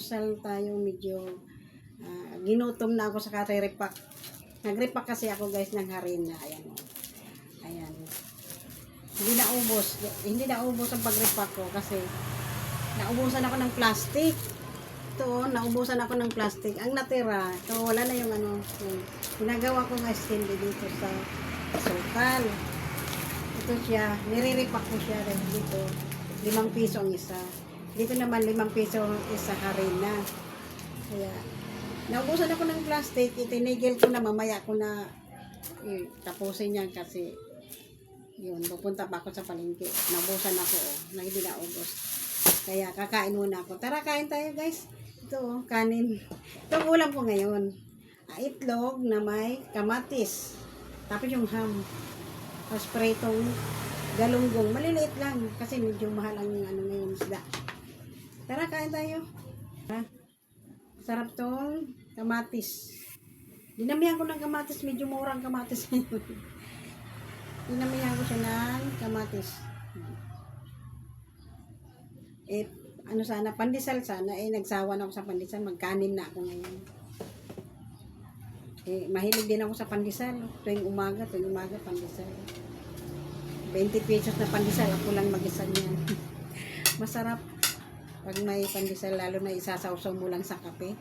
almusal tayo. Medyo ginutom na ako sa kare-repack. Nag-repack kasi ako guys ng harina. Ayan o. Ayan. Hindi naubos ang pag-repack ko kasi naubusan ako ng plastic. Ito, naubusan ako ng plastic. Ang natira, ito wala na yung yung ginagawa ko guys hindi dito sa sukal. Ito siya, nire-repack ko siya dito. 5 piso ang isa. Dito naman 5 piso ang isa harina. Kaya, naubusan ako ng plastic. Itinigil ko na, mamaya ko na tapusin yan kasi yun, pupunta pa ako sa palengke. Naubusan ako, na hindi naubos. Kaya, kakain muna ako. Tara, kain tayo guys. Ito, kanin. Ito ang ulam ko ngayon. Itlog na may kamatis. Tapos yung ham. Tapos pritong galunggong. Maliliit lang kasi medyo mahal ang ngayon isda. Tara, kain tayo. Sarap tong kamatis. Dinamihan ko ng kamatis. Medyo murang kamatis ngayon. Dinamihan ko siya ng kamatis. Sana, pandesal sana. Nagsawa na ako sa pandesal. Magkanin na ako ngayon. Mahilig din ako sa pandesal. Tuwing umaga, pandesal. 20 pesos na pandesal. Ako lang mag-isa niyan. Masarap. Pag may pandesal, lalo na isasawsaw mo lang sa kape.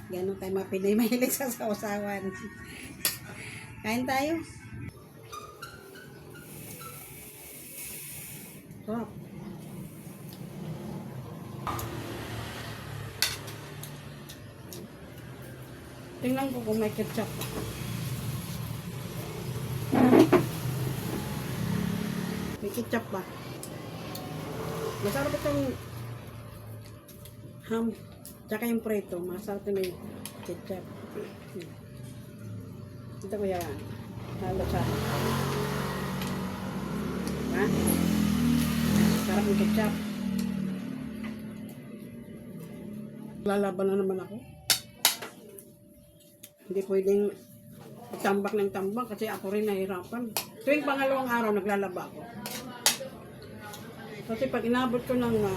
Ganun tayo mga Pinoy mahilig sa sausawan. Kain tayo. Tingnan ko kung may ketchup. May ketchup ba? Masarap itong ham. Tsaka yung preto. Masarap ito may ketchup. Ito ko yan. Halo sa. Ha? Sarap yung ketchup. Lalaban na naman ako. Hindi pwedeng tambak ng tambak kasi ako rin nahirapan. Tuwing pangalawang araw naglalaba ako. Kasi pag inabot ko ng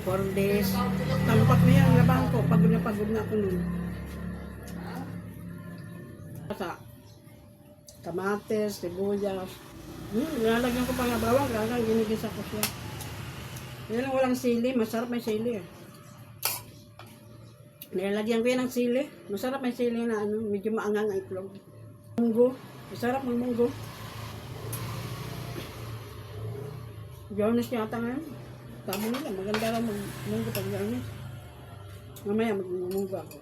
4 days, tambak na yan, labahan ko. Pagod na ako nun. Sa kamates, sibuyas. Nilalagyan ko pa nga bawang, kaya ginigisa ko siya. Yan lang walang sili, masarap may sili eh. Nilalagyan ko yan ng sili. Masarap may sili na medyo maangang ang itlog. Munggo. Masarap ng munggo. Garnish yata ngayon. Tama nila. Maganda lang munggo pag garnish. Mamaya magmumunggo ako.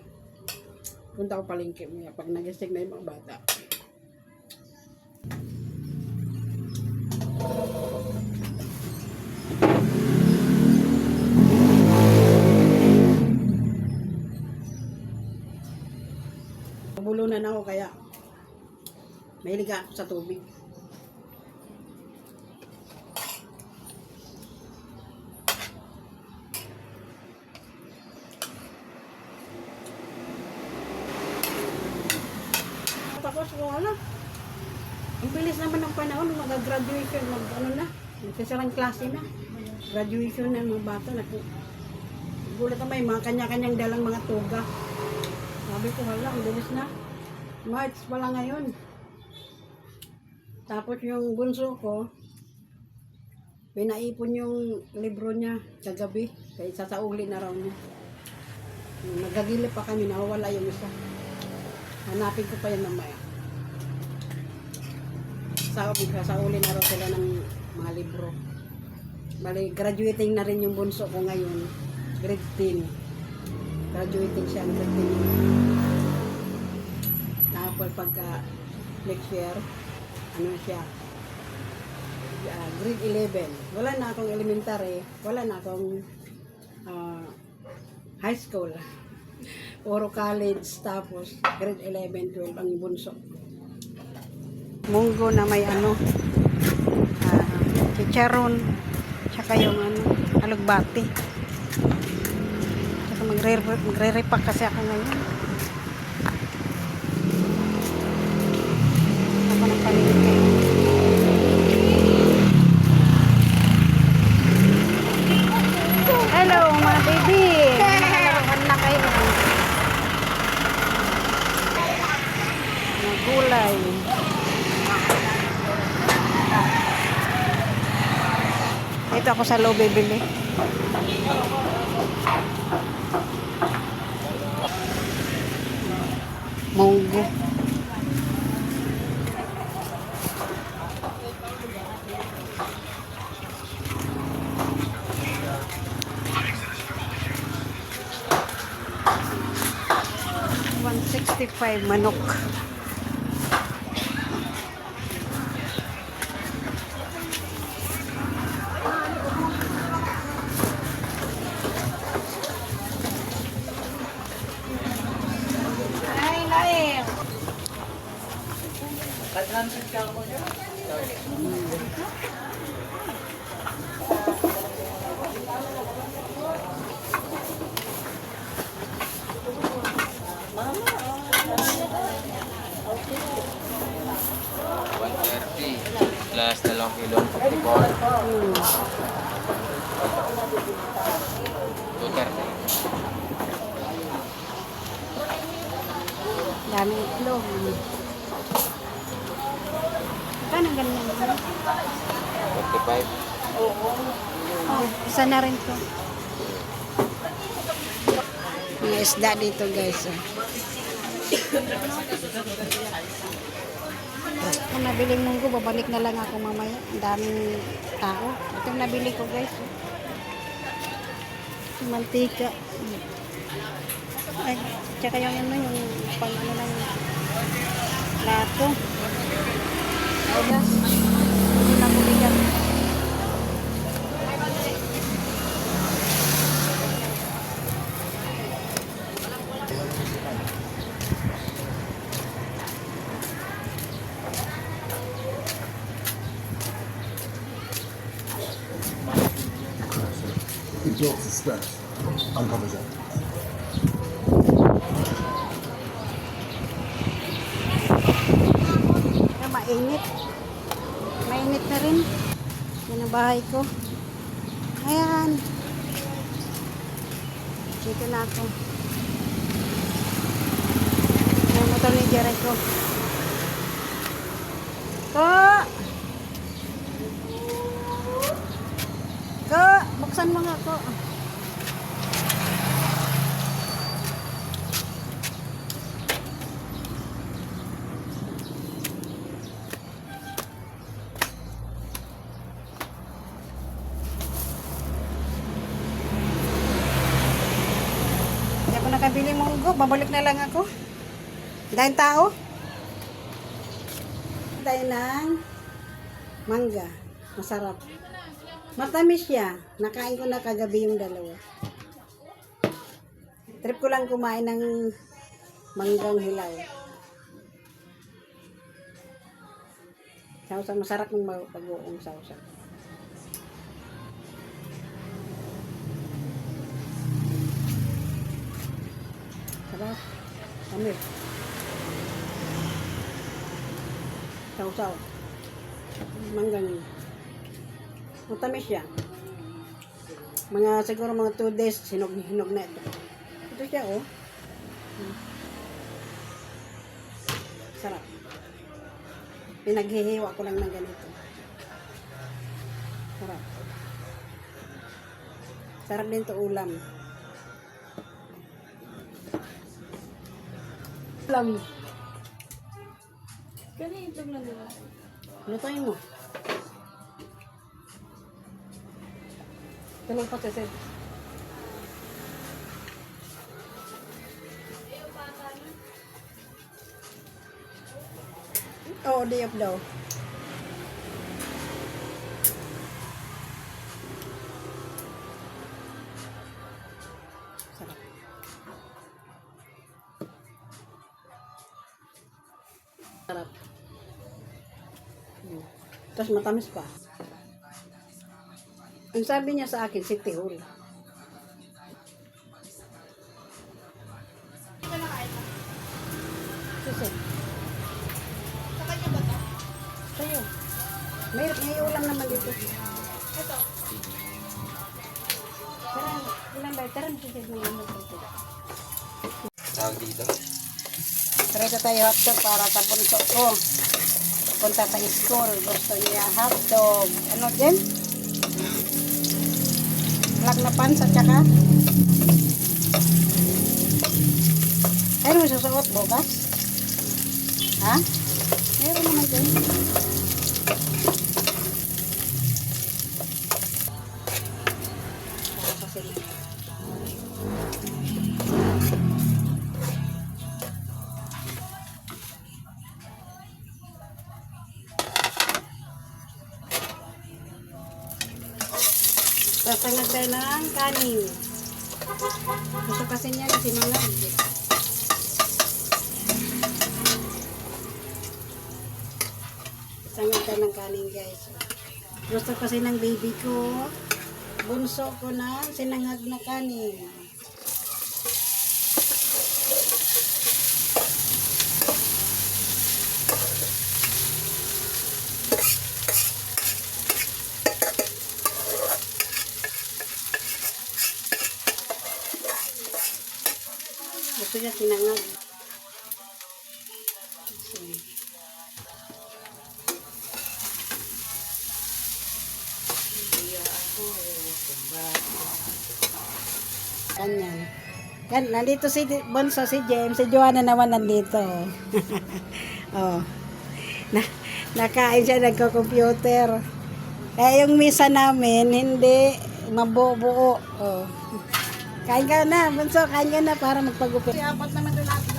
Punta ako palengke maya pag nagising na yung mga bata. Bulunan ako kaya mahilig ako sa tubig. Tapos wala. Ang bilis naman ng panahon, mag-graduation, nagsasarang klase na. Graduation ng mga bata. Gulat na may mga kanya-kanyang dalang mga tuga. Sabi ko, wala, ang bilis na. March pala ngayon. Tapos yung bunso ko, pinaipon yung libro niya kagabi. Kaya sasauli na raw niya. Nagagilip pa kami, nawawala yung isa. Hanapin ko pa yan mamaya. Sasauli na raw sila ng mga libro. Bali, graduating na rin yung bunso ko ngayon. Grade 10. Graduating siya ng grade 10. Tapos pagka next year, siya? Grade 11. Wala na akong elementary, wala na akong high school. Puro college, tapos grade 11, 12 ang bunso. Munggo na may chicharon, tsaka yung alugbati. Tsaka magre-repack kasi ako ngayon. Ako ng palengke. Hello mga baby! gulay. Ito ako sa loob bibili. Munggo. $165 manok. Plus 2 kilong 54. 230. Daming itlog. Kano ganyan? 45. Oh, isa na rin to. Mga isda dito guys. Kung nabili munggo, babalik na lang ako mamaya. Ang daming tao. Ito yung nabili ko guys. Mantika. Ay, tsaka yung ano, yung pang ano ng plato. Odas. Hindi na buligan. It builds the stress, uncovers it. Mainit. Mainit na rin. Yan ang bahay ko. Ayan. Dito na ako. Yung motor ni Jerry ko. Ko! Buksan mo nga ko. Hindi ako nakabili munggo. Babalik na lang ako. Dahil tao. Dahil ng mangga. Masarap. Matamis siya. Nakain ko na kagabi yung dalawa. Trip ko lang kumain ng manggang hilaw. Sausa. Masarap ng pag-uong sausa. Sarap. Tamis. Sausaw. Manggang. Matamis siya. Siguro mga 2 days, hinog na ito. Ito siya, oh. Sarap. Pinaghihiwa ko lang ng ganito. Sarap. Sarap din to ulam. Ulam. Ganito lang nila. Lutuin mo. Tulong pa kasi. Oo, diop daw. Sarap. Sarap. Tapos matamis pa. Ang sabi niya sa akin, City Hall. Susi. Sa kanya ba ito? Sa'yo. May ulam naman dito. Ito. Tara, ilan ba? Tara, susi mo yung dito. Tawag dito. 3 Magprito tayo hotdog para sa bunso ko. Punta sa school. Gusto niya hotdog. Ano din? Lag na pan sa tsaka. Ano mo susuot, bukas? Ha? Meron naman din. Sasangag tayo ng kanin. Gusto kasi niya na sinangag. Sangag tayo ng kanin, guys. Gusto kasi ng baby ko. Bunso ko na sinangag na kanin. Gusto niya sinangag. Ganyan. Kan, nandito si Bonso, si James, si Joanna naman nandito. Oh. Nakain siya, nagko-computer. Eh, yung misa namin, hindi mabubuo. Oh. Kain ka na, Bonso, kain ka na para magpagupit. Apat naman doon natin.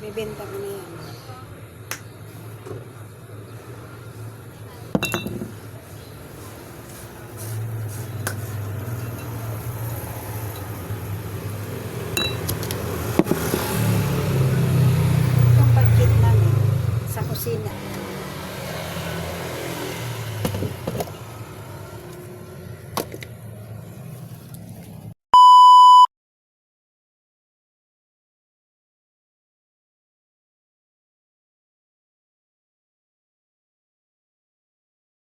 Bibenta ko na yan. Itong pagkit namin sa kusina.